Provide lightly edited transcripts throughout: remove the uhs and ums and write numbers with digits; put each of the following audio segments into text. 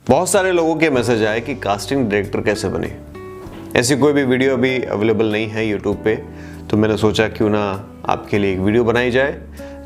बहुत सारे लोगों के मैसेज आए कि कास्टिंग डायरेक्टर कैसे बने। ऐसी कोई भी वीडियो अभी अवेलेबल नहीं है यूट्यूब पे, तो मैंने सोचा क्यों ना आपके लिए एक वीडियो बनाई जाए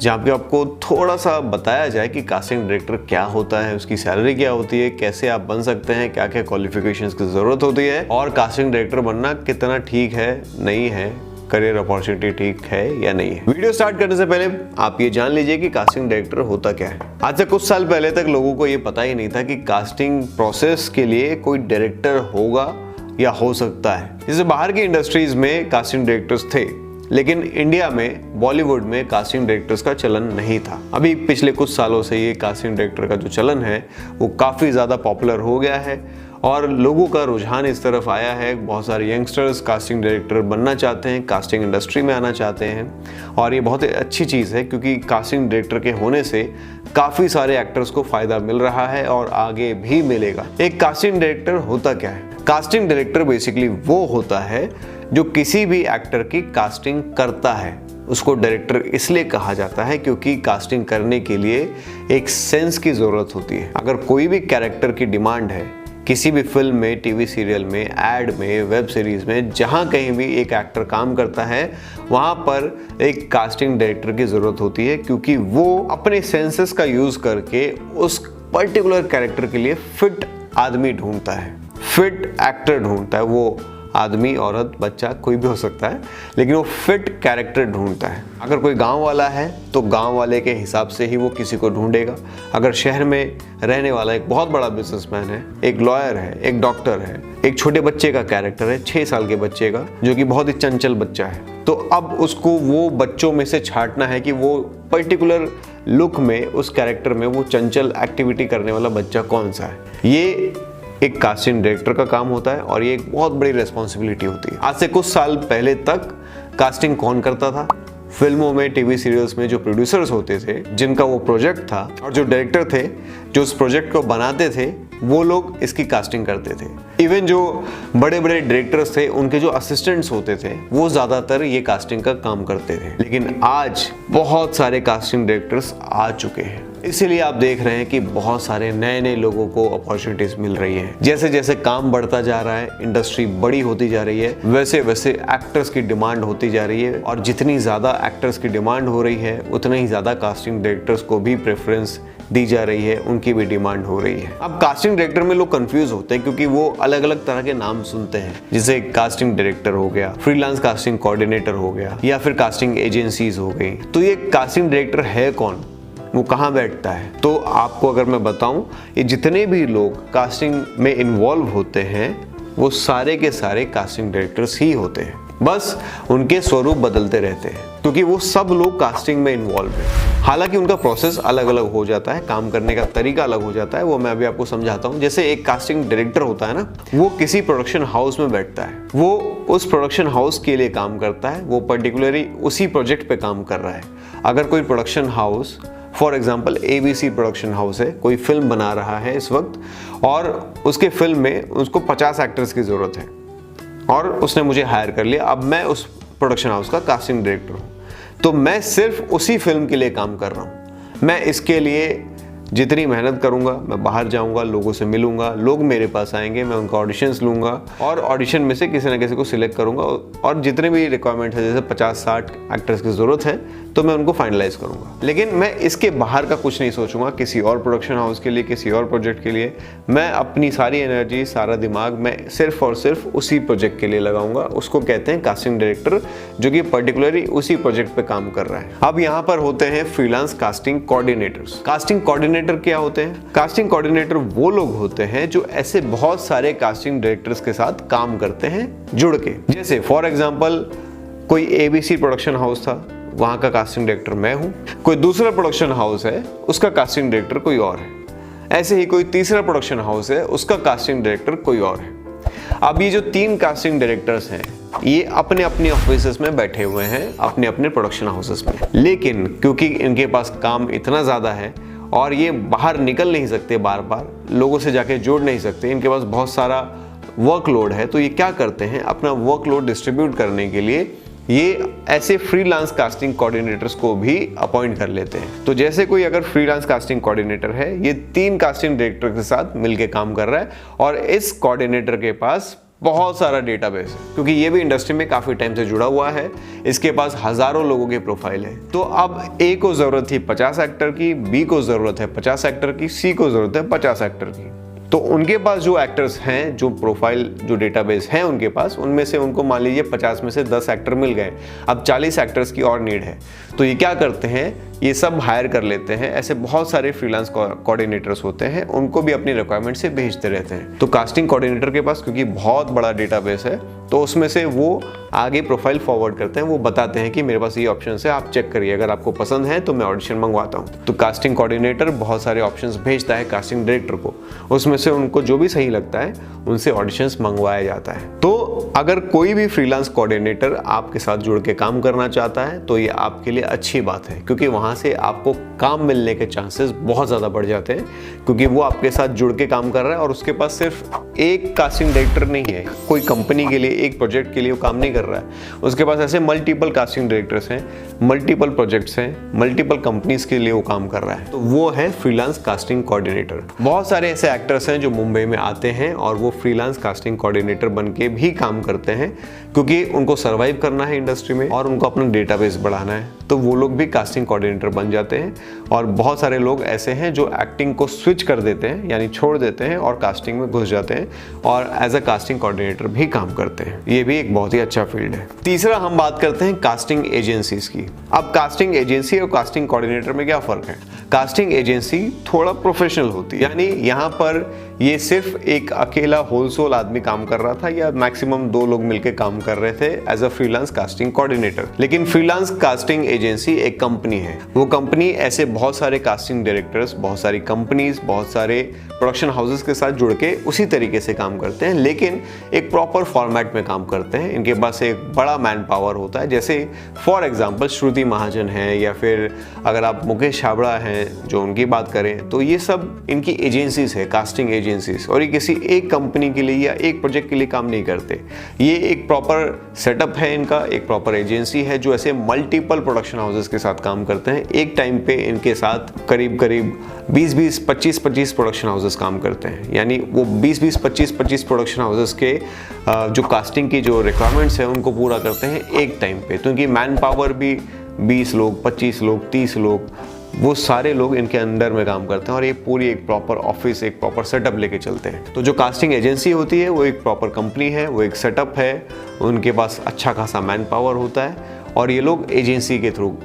जहाँ पे आपको थोड़ा सा बताया जाए कि कास्टिंग डायरेक्टर क्या होता है, उसकी सैलरी क्या होती है, कैसे आप बन सकते हैं, क्या क्या क्वालिफिकेशंस की ज़रूरत होती है और कास्टिंग डायरेक्टर बनना कितना ठीक है, नहीं है, करियर अपॉर्चुनिटी ठीक है या नहीं है। वीडियो स्टार्ट करने से पहले आप ये जान लीजिए कि कास्टिंग डायरेक्टर होता क्या है। आज से कुछ साल पहले तक लोगों को ये पता ही नहीं था कि कास्टिंग प्रोसेस के लिए कोई डायरेक्टर होगा या हो सकता है। जैसे बाहर की इंडस्ट्रीज में कास्टिंग डायरेक्टर्स थे, लेकिन इंडिया में बॉलीवुड में कास्टिंग डायरेक्टर्स का चलन नहीं था। अभी पिछले कुछ सालों से ये कास्टिंग डायरेक्टर का जो चलन है वो काफ़ी ज़्यादा पॉपुलर हो गया है और लोगों का रुझान इस तरफ आया है। बहुत सारे यंगस्टर्स कास्टिंग डायरेक्टर बनना चाहते हैं, कास्टिंग इंडस्ट्री में आना चाहते हैं और ये बहुत अच्छी चीज़ है क्योंकि कास्टिंग डायरेक्टर के होने से काफ़ी सारे एक्टर्स को फ़ायदा मिल रहा है और आगे भी मिलेगा। एक कास्टिंग डायरेक्टर होता क्या है? कास्टिंग डायरेक्टर बेसिकली वो होता है जो किसी भी एक्टर की कास्टिंग करता है। उसको डायरेक्टर इसलिए कहा जाता है क्योंकि कास्टिंग करने के लिए एक सेंस की ज़रूरत होती है। अगर कोई भी कैरेक्टर की डिमांड है किसी भी फिल्म में, टीवी सीरियल में, एड में, वेब सीरीज़ में, जहाँ कहीं भी एक एक्टर काम करता है वहाँ पर एक कास्टिंग डायरेक्टर की ज़रूरत होती है क्योंकि वो अपने सेंसेस का यूज़ करके उस पर्टिकुलर कैरेक्टर के लिए फिट आदमी ढूंढता है, फिट एक्टर ढूंढता है। वो आदमी, औरत, बच्चा कोई भी हो सकता है, लेकिन वो फिट कैरेक्टर ढूंढता है। अगर कोई गांव वाला है तो गांव वाले के हिसाब से ही वो किसी को ढूंढेगा। अगर शहर में रहने वाला एक बहुत बड़ा बिजनेसमैन है, एक लॉयर है, एक डॉक्टर है, एक छोटे बच्चे का कैरेक्टर है, 6 साल के बच्चे का, जो कि बहुत ही चंचल बच्चा है, तो अब उसको वो बच्चों में से छांटना है कि वो पर्टिकुलर लुक में, उस कैरेक्टर में वो चंचल एक्टिविटी करने वाला बच्चा कौन सा है। ये एक कास्टिंग डायरेक्टर का काम होता है और ये एक बहुत बड़ी रिस्पॉन्सिबिलिटी होती है। आज से कुछ साल पहले तक कास्टिंग कौन करता था? फिल्मों में, टीवी सीरियल्स में जो प्रोड्यूसर्स होते थे, जिनका वो प्रोजेक्ट था, और जो डायरेक्टर थे जो उस प्रोजेक्ट को बनाते थे, वो लोग इसकी कास्टिंग करते थे। इवन जो बड़े बड़े डायरेक्टर्स थे, उनके जो असिस्टेंट्स होते थे, वो ज़्यादातर ये कास्टिंग का काम करते थे। लेकिन आज बहुत सारे कास्टिंग डायरेक्टर्स आ चुके हैं, इसीलिए आप देख रहे हैं कि बहुत सारे नए नए लोगों को अपॉर्चुनिटीज मिल रही है। जैसे जैसे काम बढ़ता जा रहा है, इंडस्ट्री बड़ी होती जा रही है, वैसे वैसे एक्टर्स की डिमांड होती जा रही है और जितनी ज़्यादा एक्टर्स की डिमांड हो रही है उतने ही ज़्यादा कास्टिंग डायरेक्टर्स को भी प्रेफरेंस दी जा रही है, उनकी भी डिमांड हो रही है। अब कास्टिंग डायरेक्टर में लोग कंफ्यूज होते हैं क्योंकि वो अलग अलग तरह के नाम सुनते हैं, जैसे कास्टिंग डायरेक्टर हो गया, फ्रीलांस कास्टिंग कोऑर्डिनेटर हो गया, या फिर कास्टिंग एजेंसीज हो गई। तो ये कास्टिंग डायरेक्टर है कौन, वो कहाँ बैठता है? तो आपको अगर मैं बताऊं, ये जितने भी लोग कास्टिंग में इन्वॉल्व होते हैं वो सारे के सारे कास्टिंग डायरेक्टर्स ही होते हैं, बस उनके स्वरूप बदलते रहते हैं क्योंकि वो सब लोग कास्टिंग में इन्वॉल्व हैं। हालांकि उनका प्रोसेस अलग अलग हो जाता है, काम करने का तरीका अलग हो जाता है, वो मैं अभी आपको समझाता हूँ। जैसे एक कास्टिंग डायरेक्टर होता है ना, वो किसी प्रोडक्शन हाउस में बैठता है, वो उस प्रोडक्शन हाउस के लिए काम करता है, वो पर्टिकुलरली उसी प्रोजेक्ट पे काम कर रहा है। अगर कोई production house, for example ABC production house है, कोई फिल्म बना रहा है इस वक्त और उसके फिल्म में उसको 50 एक्टर्स की ज़रूरत है और उसने मुझे हायर कर लिया। अब मैं उस प्रोडक्शन हाउस का कास्टिंग डायरेक्टर हूँ, तो मैं सिर्फ उसी फिल्म के लिए काम कर रहा हूँ। मैं इसके लिए जितनी मेहनत करूंगा, मैं बाहर जाऊंगा, लोगों से मिलूंगा, लोग मेरे पास आएंगे, मैं उनका ऑडिशंस लूंगा और ऑडिशन में से किसी ना किसी को सिलेक्ट करूंगा और जितने भी रिक्वायरमेंट है, जैसे 50-60 एक्टर्स की ज़रूरत है, तो मैं उनको फाइनलाइज करूंगा। लेकिन मैं इसके बाहर का कुछ नहीं सोचूंगा किसी और प्रोडक्शन हाउस के लिए, किसी और प्रोजेक्ट के लिए। मैं अपनी सारी एनर्जी, सारा दिमाग मैं सिर्फ और सिर्फ उसी प्रोजेक्ट के लिए लगाऊंगा। उसको कहते हैं कास्टिंग डायरेक्टर, जो कि पर्टिकुलरली उसी प्रोजेक्ट पे काम कर रहा है। अब यहाँ पर होते हैं freelance casting coordinators. Casting coordinator क्या होते हैं? कास्टिंग कोऑर्डिनेटर वो लोग होते हैं जो ऐसे बहुत सारे कास्टिंग डायरेक्टर्स के साथ काम करते हैं जुड़ के। जैसे फॉर एग्जांपल कोई ABC प्रोडक्शन हाउस था, वहां का कास्टिंग डायरेक्टर मैं हूं। कोई दूसरा प्रोडक्शन हाउस है, उसका कास्टिंग डायरेक्टर कोई और है। ऐसे ही कोई तीसरा प्रोडक्शन हाउस है, उसका कास्टिंग डायरेक्टर कोई और है। अब ये जो 3 कास्टिंग डायरेक्टर्स हैं, ये अपने अपने ऑफिसेस में बैठे हुए हैं, अपने अपने प्रोडक्शन हाउसेस में। लेकिन क्योंकि इनके पास काम इतना ज़्यादा है और ये बाहर निकल नहीं सकते, बार बार लोगों से जाके जोड़ नहीं सकते, इनके पास बहुत सारा वर्कलोड है, तो ये क्या करते हैं, अपना वर्कलोड डिस्ट्रीब्यूट करने के लिए ये ऐसे फ्रीलांस कास्टिंग कोऑर्डिनेटर्स को भी अपॉइंट कर लेते हैं। तो जैसे कोई अगर फ्रीलांस कास्टिंग कोऑर्डिनेटर है, ये 3 कास्टिंग डायरेक्टर के साथ मिलकर काम कर रहा है और इस कोऑर्डिनेटर के पास बहुत सारा डेटाबेस है, क्योंकि ये भी इंडस्ट्री में काफी टाइम से जुड़ा हुआ है। इसके पास हजारों लोगों के प्रोफाइल है। तो अब ए को जरूरत थी 50 एक्टर की, बी को जरूरत है 50 एक्टर की, सी को जरूरत है 50 एक्टर की। तो उनके पास जो एक्टर्स हैं, जो प्रोफाइल, जो डेटाबेस हैं उनके पास, उनमें से उनको मान लीजिए 50 में से 10 एक्टर मिल गए। अब 40 एक्टर्स की और नीड है, तो ये क्या करते हैं, ये सब हायर कर लेते हैं। ऐसे बहुत सारे फ्रीलांस कोऑर्डिनेटर्स होते हैं, उनको भी अपनी रिक्वायरमेंट से भेजते रहते हैं। तो कास्टिंग कोऑर्डिनेटर के पास क्योंकि बहुत बड़ा डेटाबेस है, तो उसमें से वो आगे प्रोफाइल फॉरवर्ड करते हैं। वो बताते हैं कि मेरे पास ये ऑप्शन है, आप चेक करिए, अगर आपको पसंद है तो मैं ऑडिशन मंगवाता हूँ। तो कास्टिंग कोऑर्डिनेटर बहुत सारे ऑप्शंस भेजता है कास्टिंग डायरेक्टर को, उसमें से उनको जो भी सही लगता है उनसे ऑडिशंस मंगवाया जाता है। तो अगर कोई भी फ्रीलांस कोऑर्डिनेटर आपके साथ जुड़ के काम करना चाहता है तो ये आपके लिए अच्छी बात है, क्योंकि वहाँ से आपको काम मिलने के चांसेस बहुत ज़्यादा बढ़ जाते हैं, क्योंकि वो आपके साथ जुड़ के काम कर रहा है और उसके पास सिर्फ एक कास्टिंग डायरेक्टर नहीं है, कोई कंपनी के लिए, एक प्रोजेक्ट के लिए वो काम नहीं कर रहा है। उसके पास ऐसे मल्टीपल कास्टिंग डायरेक्टर्स हैं, मल्टीपल प्रोजेक्ट्स हैं, मल्टीपल कंपनीज के लिए वो काम कर रहा है। तो वो है फ्रीलांस कास्टिंग कोऑर्डिनेटर। बहुत सारे ऐसे एक्टर्स हैं जो मुंबई में आते हैं और वो फ्रीलांस कास्टिंग कोऑर्डिनेटर बन के भी काम करते हैं, क्योंकि उनको सर्वाइव करना है इंडस्ट्री में और उनको अपना डेटाबेस बढ़ाना है। तो वो लोग भी कास्टिंग कोऑर्डिनेटर बन जाते हैं। और बहुत सारे लोग ऐसे हैं जो एक्टिंग को स्विच कर देते हैं, यानी छोड़ देते हैं और कास्टिंग में घुस जाते हैं और एज अ कास्टिंग कोऑर्डिनेटर भी काम करते हैं। ये भी एक बहुत ही अच्छा फील्ड है। तीसरा हम बात करते हैं कास्टिंग एजेंसीज की। अब कास्टिंग एजेंसी और कास्टिंग कोऑर्डिनेटर में क्या फर्क है? कास्टिंग एजेंसी थोड़ा प्रोफेशनल होती है, यानी यहाँ पर ये सिर्फ एक अकेला होलसेल आदमी काम कर रहा था या मैक्सिमम 2 लोग मिलकर काम कर रहे थे as a freelance casting coordinator. लेकिन फ्रीलांस कास्टिंग एजेंसी एक कंपनी है। वो कंपनी ऐसे बहुत सारे कास्टिंग डायरेक्टर्स, बहुत सारी कंपनीज, बहुत सारे प्रोडक्शन हाउसेस के साथ जुड़ के उसी तरीके से काम करते हैं, लेकिन एक प्रॉपर फॉर्मेट में काम करते हैं। इनके पास एक बड़ा मैन पावर होता है। जैसे फॉर एग्जांपल श्रुति महाजन है, या फिर अगर आप मुकेश छाबड़ा हैं जो उनकी बात करें, तो ये सब इनकी एजेंसीज है, कास्टिंग एजेंसीज। और ये किसी एक कंपनी के लिए या एक प्रोजेक्ट के लिए काम नहीं करते। ये एक प्रॉपर सेटअप है इनका, एक प्रॉपर एजेंसी है जो ऐसे मल्टीपल प्रोडक्शन हाउसेस के साथ काम करते हैं। एक टाइम पे इनके साथ करीब 20-20, 25-25 प्रोडक्शन हाउसेस काम करते हैं। यानी वो 20-20, 25-25 प्रोडक्शन हाउसेस के जो कास्टिंग की जो रिक्वायरमेंट्स है उनको पूरा करते हैं एक टाइम पे। तो इनकी मैन पावर भी 20 लोग, 25 लोग, 30 लोग, वो सारे लोग इनके अंडर में काम करते हैं और ये पूरी एक प्रॉपर ऑफिस, एक प्रॉपर सेटअप लेके चलते हैं। तो जो कास्टिंग एजेंसी होती है वो एक प्रॉपर कंपनी है, वो एक सेटअप है, उनके पास अच्छा खासा मैन पावर होता है और ये लोग एजेंसी के थ्रू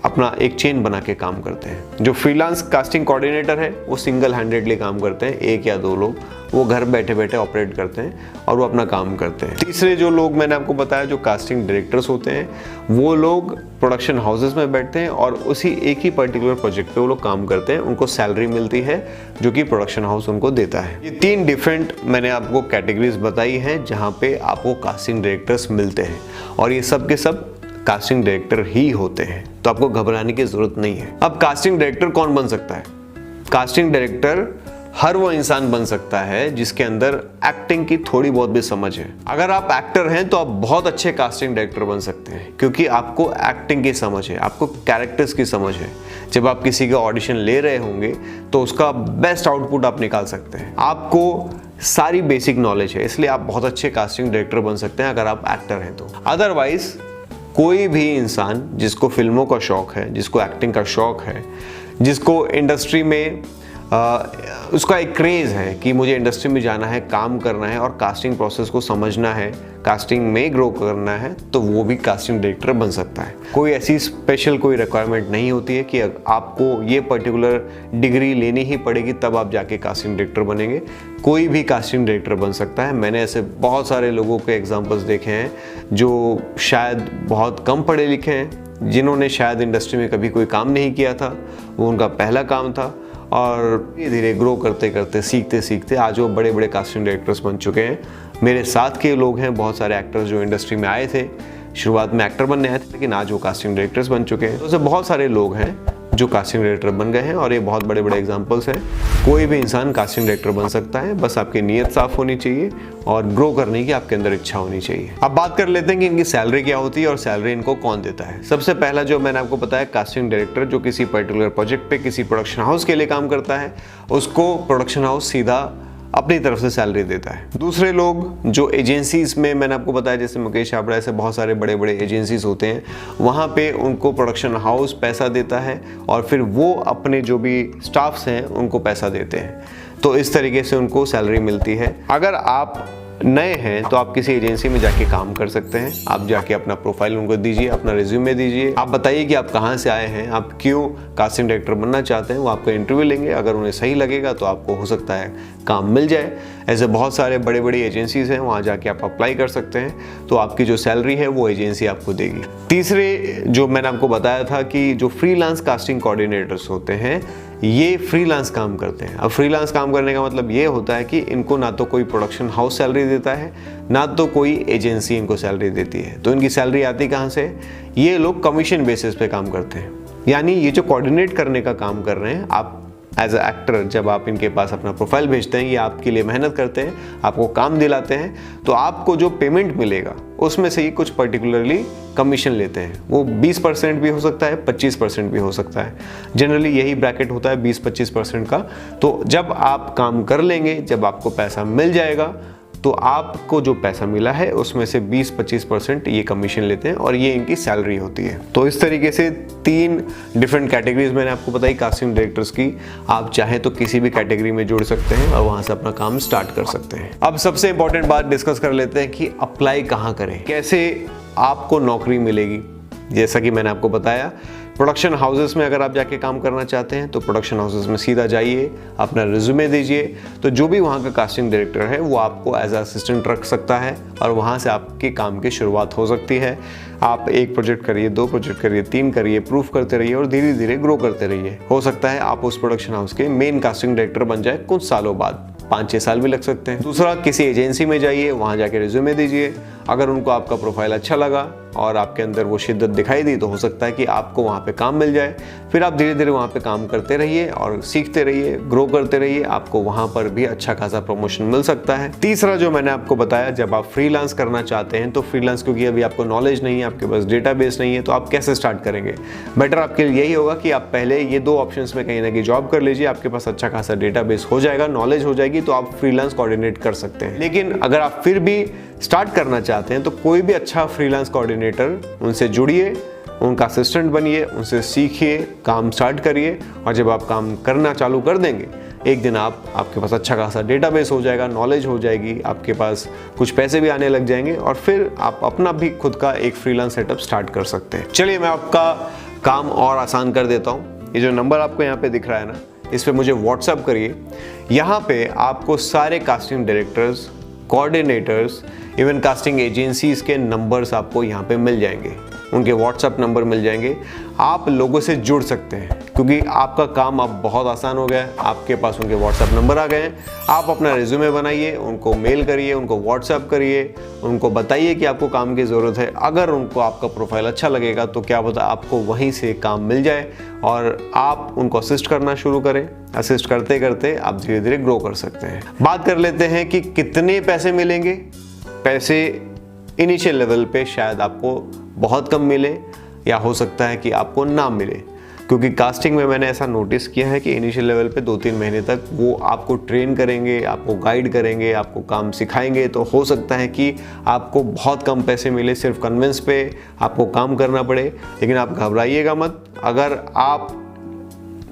अपना एक चेन बना के काम करते हैं। जो फ्रीलांस कास्टिंग कोऑर्डिनेटर है वो सिंगल हैंडेडली काम करते हैं, 1 या 2 लोग, वो घर बैठे बैठे ऑपरेट करते हैं और वो अपना काम करते हैं। तीसरे जो लोग मैंने आपको बताया जो कास्टिंग डायरेक्टर्स होते हैं, वो लोग प्रोडक्शन हाउसेस में बैठते हैं और उसी एक ही पर्टिकुलर प्रोजेक्ट पे वो लोग काम करते हैं। उनको सैलरी मिलती है जो कि प्रोडक्शन हाउस उनको देता है। ये 3 डिफरेंट मैंने आपको कैटेगरीज बताई हैं जहाँ पे आपको कास्टिंग डायरेक्टर्स मिलते हैं और ये सब के सब कास्टिंग डायरेक्टर ही होते हैं, तो आपको घबराने की जरूरत नहीं है। अब कास्टिंग डायरेक्टर कौन बन सकता है? कास्टिंग डायरेक्टर हर वो इंसान बन सकता है जिसके अंदर एक्टिंग की थोड़ी बहुत भी समझ है। अगर आप एक्टर हैं तो आप बहुत अच्छे कास्टिंग डायरेक्टर बन सकते हैं, क्योंकि आपको एक्टिंग की समझ है, आपको कैरेक्टर्स की समझ है। जब आप किसी का ऑडिशन ले रहे होंगे तो उसका बेस्ट आउटपुट आप निकाल सकते हैं। आपको सारी बेसिक नॉलेज है, इसलिए आप बहुत अच्छे कास्टिंग डायरेक्टर बन सकते हैं अगर आप एक्टर हैं तो। अदरवाइज कोई भी इंसान जिसको फिल्मों का शौक है, जिसको एक्टिंग का शौक है, जिसको इंडस्ट्री में उसका एक क्रेज़ है कि मुझे इंडस्ट्री में जाना है, काम करना है और कास्टिंग प्रोसेस को समझना है, कास्टिंग में ग्रो करना है, तो वो भी कास्टिंग डायरेक्टर बन सकता है। कोई ऐसी स्पेशल कोई रिक्वायरमेंट नहीं होती है कि आपको ये पर्टिकुलर डिग्री लेनी ही पड़ेगी तब आप जाके कास्टिंग डायरेक्टर बनेंगे। कोई भी कास्टिंग डायरेक्टर बन सकता है। मैंने ऐसे बहुत सारे लोगों के एग्जाम्पल्स देखे हैं जो शायद बहुत कम पढ़े लिखे हैं, जिन्होंने शायद इंडस्ट्री में कभी कोई काम नहीं किया था, वो उनका पहला काम था और धीरे धीरे ग्रो करते करते, सीखते सीखते आज वो बड़े बड़े कास्टिंग डायरेक्टर्स बन चुके हैं। मेरे साथ के लोग हैं बहुत सारे एक्टर्स जो इंडस्ट्री में आए थे, शुरुआत में एक्टर बनने आए थे, लेकिन आज वो कास्टिंग डायरेक्टर्स बन चुके हैं। तो ऐसे बहुत सारे लोग हैं जो कास्टिंग डायरेक्टर बन गए हैं, और ये बहुत बड़े बड़े एग्जांपल्स हैं। कोई भी इंसान कास्टिंग डायरेक्टर बन सकता है, बस आपकी नीयत साफ होनी चाहिए और ग्रो करने की आपके अंदर इच्छा होनी चाहिए। अब बात कर लेते हैं कि इनकी सैलरी क्या होती है और सैलरी इनको कौन देता है। सबसे पहला जो मैंने आपको बताया, कास्टिंग डायरेक्टर जो किसी पर्टिकुलर प्रोजेक्ट पे किसी प्रोडक्शन हाउस के लिए काम करता है, उसको प्रोडक्शन हाउस सीधा अपनी तरफ से सैलरी देता है। दूसरे लोग जो एजेंसीज में मैंने आपको बताया, जैसे मुकेश छाबड़ा, ऐसे बहुत सारे बड़े बड़े एजेंसीज होते हैं, वहाँ पे उनको प्रोडक्शन हाउस पैसा देता है और फिर वो अपने जो भी स्टाफ्स हैं उनको पैसा देते हैं। तो इस तरीके से उनको सैलरी मिलती है। अगर आप नए हैं तो आप किसी एजेंसी में जाके काम कर सकते हैं। आप जाके अपना प्रोफाइल उनको दीजिए, अपना रिज्यूमे दीजिए, आप बताइए कि आप कहाँ से आए हैं, आप क्यों कास्टिंग डायरेक्टर बनना चाहते हैं। वो आपका इंटरव्यू लेंगे, अगर उन्हें सही लगेगा तो आपको हो सकता है काम मिल जाए। ऐसे बहुत सारे बड़े बड़ी एजेंसीज हैं, वहाँ जाके आप अप्लाई कर सकते हैं, तो आपकी जो सैलरी है वो एजेंसी आपको देगी। तीसरे जो मैंने आपको बताया था कि जो फ्रीलांस कास्टिंग कोऑर्डिनेटर्स होते हैं, ये फ्रीलांस काम करते हैं। अब फ्रीलांस काम करने का मतलब ये होता है कि इनको ना तो कोई प्रोडक्शन हाउस सैलरी देता है, ना तो कोई एजेंसी इनको सैलरी देती है। तो इनकी सैलरी आती कहाँ से? ये लोग कमीशन बेसिस पे काम करते हैं। यानी ये जो कोऑर्डिनेट करने का काम कर रहे हैं, आप एज अ एक्टर जब आप इनके पास अपना प्रोफाइल भेजते हैं, ये आपके लिए मेहनत करते हैं, आपको काम दिलाते हैं, तो आपको जो पेमेंट मिलेगा उसमें से ये कुछ पर्टिकुलरली कमीशन लेते हैं। वो 20% भी हो सकता है, 25% भी हो सकता है। जनरली यही ब्रैकेट होता है 20-25% का। तो जब आप काम कर लेंगे, जब आपको पैसा मिल जाएगा, तो आपको जो पैसा मिला है उसमें से 20-25% ये कमीशन लेते हैं और ये इनकी सैलरी होती है। तो इस तरीके से 3 डिफरेंट कैटेगरीज मैंने आपको बताई कास्टिंग डायरेक्टर्स की। आप चाहें तो किसी भी कैटेगरी में जुड़ सकते हैं और वहां से अपना काम स्टार्ट कर सकते हैं। अब सबसे इंपॉर्टेंट बात डिस्कस कर लेते हैं कि अप्लाई कहाँ करें, कैसे आपको नौकरी मिलेगी। जैसा कि मैंने आपको बताया, प्रोडक्शन हाउसेस में अगर आप जाके काम करना चाहते हैं तो प्रोडक्शन हाउसेस में सीधा जाइए, अपना रिज्यूमे दीजिए, तो जो भी वहाँ का कास्टिंग डायरेक्टर है वो आपको एज असिस्टेंट रख सकता है और वहाँ से आपके काम की शुरुआत हो सकती है। आप 1 प्रोजेक्ट करिए, 2 प्रोजेक्ट करिए, 3 करिए, प्रूफ करते रहिए और धीरे धीरे ग्रो करते रहिए। हो सकता है आप उस प्रोडक्शन हाउस के मेन कास्टिंग डायरेक्टर बन जाए कुछ सालों बाद, 5-6 साल भी लग सकते हैं। दूसरा, किसी एजेंसी में जाइए, वहाँ जाके रिज्यूमे दीजिए। अगर उनको आपका प्रोफाइल अच्छा लगा और आपके अंदर वो शिद्दत दिखाई दी, तो हो सकता है कि आपको वहाँ पे काम मिल जाए। फिर आप धीरे धीरे वहाँ पे काम करते रहिए और सीखते रहिए, ग्रो करते रहिए, आपको वहाँ पर भी अच्छा खासा प्रमोशन मिल सकता है। तीसरा जो मैंने आपको बताया, जब आप फ्रीलांस करना चाहते हैं तो फ्रीलांस, क्योंकि अभी आपको नॉलेज नहीं है, आपके पास डेटाबेस नहीं है, तो आप कैसे स्टार्ट करेंगे? बेटर आपके लिए यही होगा कि आप पहले ये 2 ऑप्शंस में कहीं ना कहीं जॉब कर लीजिए। आपके पास अच्छा खासा डेटाबेस हो जाएगा, नॉलेज हो जाएगी, तो आप फ्रीलांस कोऑर्डिनेट कर सकते हैं। लेकिन अगर आप फिर भी स्टार्ट करना चाहते हैं तो कोई भी अच्छा फ्रीलांस कोऑर्डिनेटर, उनसे जुड़िए, उनका असिस्टेंट बनिए, उनसे सीखिए, काम स्टार्ट करिए और जब आप काम करना चालू कर देंगे, एक दिन आपके पास अच्छा खासा डेटाबेस हो जाएगा, नॉलेज हो जाएगी, आपके पास कुछ पैसे भी आने लग जाएंगे और फिर आप अपना भी खुद का एक फ्रीलांस सेटअप स्टार्ट कर सकते हैं। चलिए मैं आपका काम और आसान कर देता हूँ। ये जो नंबर आपको यहाँ पे दिख रहा है ना, इस पर मुझे व्हाट्सअप करिए। यहाँ पे आपको सारे casting directors, coordinators, even casting agencies के नंबर्स आपको यहाँ पे मिल जाएंगे, उनके व्हाट्सएप नंबर मिल जाएंगे। आप लोगों से जुड़ सकते हैं क्योंकि आपका काम अब बहुत आसान हो गया है। आपके पास उनके व्हाट्सएप नंबर आ गए हैं। आप अपना रिज्यूमे बनाइए, उनको मेल करिए, उनको व्हाट्सएप करिए, उनको बताइए कि आपको काम की ज़रूरत है। अगर उनको आपका प्रोफाइल अच्छा लगेगा तो क्या पता आपको वहीं से काम मिल जाए और आप उनको असिस्ट करना शुरू करें। असिस्ट करते करते आप धीरे धीरे ग्रो कर सकते हैं। बात कर लेते हैं कि कितने पैसे मिलेंगे। पैसे इनिशियल लेवल पे शायद आपको बहुत कम मिले या हो सकता है कि आपको ना मिले, क्योंकि कास्टिंग में मैंने ऐसा नोटिस किया है कि इनिशियल लेवल पे 2-3 महीने तक वो आपको ट्रेन करेंगे, आपको गाइड करेंगे, आपको काम सिखाएंगे। तो हो सकता है कि आपको बहुत कम पैसे मिले, सिर्फ कन्विंस पे आपको काम करना पड़े। लेकिन आप घबराइएगा मत। अगर आप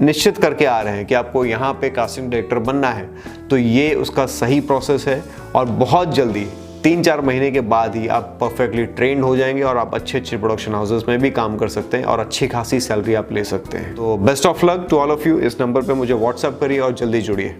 निश्चित करके आ रहे हैं कि आपको यहाँ पे कास्टिंग डायरेक्टर बनना है, तो ये उसका सही प्रोसेस है और बहुत जल्दी 3-4 महीने के बाद ही आप परफेक्टली ट्रेंड हो जाएंगे और आप अच्छे प्रोडक्शन हाउसेस में भी काम कर सकते हैं और अच्छी खासी सैलरी आप ले सकते हैं। तो best of luck to all of you. इस नंबर पे मुझे व्हाट्सएप करिए और जल्दी जुड़िए।